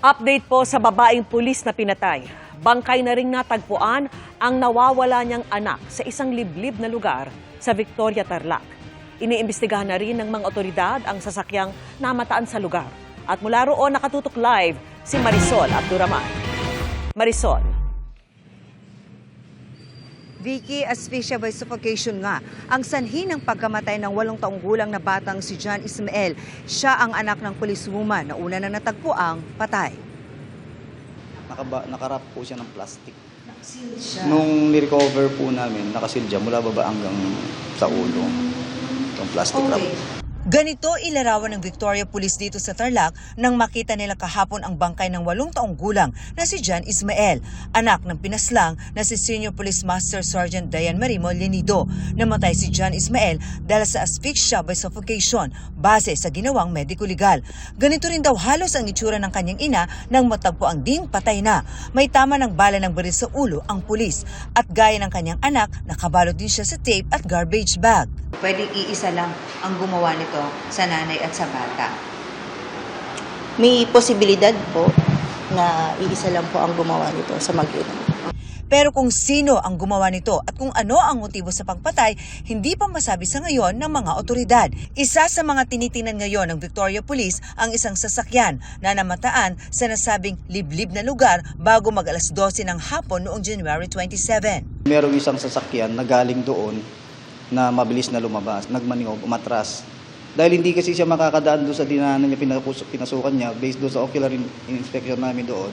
Update po sa babaeng pulis na pinatay. Bangkay na ring natagpuan ang nawawala niyang anak sa isang liblib na lugar sa Victoria, Tarlac. Iniimbestigahan na rin ng mga otoridad ang sasakyang namataan sa lugar. At mula roon nakatutok live si Marisol Abduraman. Marisol. Vicky, asphyxia by suffocation nga ang sanhi ng pagkamatay ng 8 taong gulang na batang si John Ismael. Siya ang anak ng policewoman na una na natagpuang patay. Nakarap po siya ng plastic. Nakasil siya. Nung ni-recover po namin, nakasilja mula baba hanggang sa ulo. Itong plastic wrap. Ganito ilarawan ng Victoria Police dito sa Tarlac nang makita nila kahapon ang bangkay ng 8 taong gulang na si John Ismael, anak ng pinaslang na si Senior Police Master Sergeant Diane Marie Mollenido. Namatay si John Ismael dahil sa asphyxia by suffocation base sa ginawang mediko-legal. Ganito rin daw halos ang itsura ng kanyang ina nang matagpo ang ding patay na. May tama ng bala ng baril sa ulo ang pulis at gaya ng kanyang anak, nakabalot din siya sa tape at garbage bag. Pwedeng iisa lang ang gumawa nito sa nanay at sa bata. May posibilidad po na iisa lang po ang gumawa nito sa mag-ina. Pero kung sino ang gumawa nito at kung ano ang motibo sa pagpatay, hindi pa masabi sa ngayon ng mga otoridad. Isa sa mga tinitingnan ngayon ng Victoria Police ang isang sasakyan na namataan sa nasabing liblib na lugar bago mag alas 12 ng hapon noong January 27. Merong isang sasakyan na galing doon na mabilis na lumabas, nagmaniob, umatras. Dahil hindi kasi siya makakadaan doon sa dinaanan niya, pinasukan niya, based doon sa ocular inspection namin doon.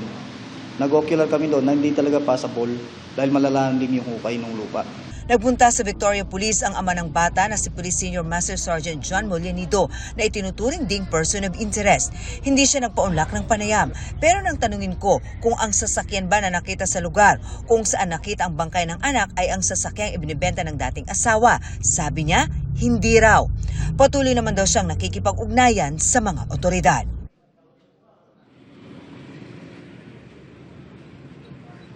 Nag-ocular kami doon na hindi talaga passable dahil malalalim yung hukay ng lupa. Nagpunta sa Victoria Police ang ama ng bata na si Police Senior Master Sergeant John Mollenido na itinuturing ding person of interest. Hindi siya nagpaunlak ng panayam, pero nang tanungin ko kung ang sasakyan ba na nakita sa lugar, kung saan nakita ang bangkay ng anak ay ang sasakyang ibinibenta ng dating asawa, sabi niya, hindi raw. Patuloy naman daw siyang nakikipag-ugnayan sa mga otoridad.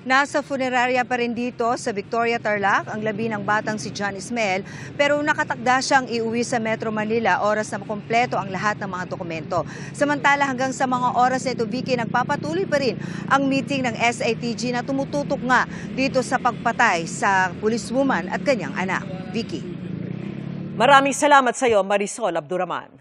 Nasa funeraria pa rin dito sa Victoria, Tarlac ang labi ng batang si John Ismael, pero nakatakda siyang iuwi sa Metro Manila oras na makumpleto ang lahat ng mga dokumento. Samantala hanggang sa mga oras na ito, Vicky, nagpapatuloy pa rin ang meeting ng SITG na tumututok nga dito sa pagpatay sa policewoman at kanyang anak. Vicky. Maraming salamat sa iyo, Marisol Abduraman.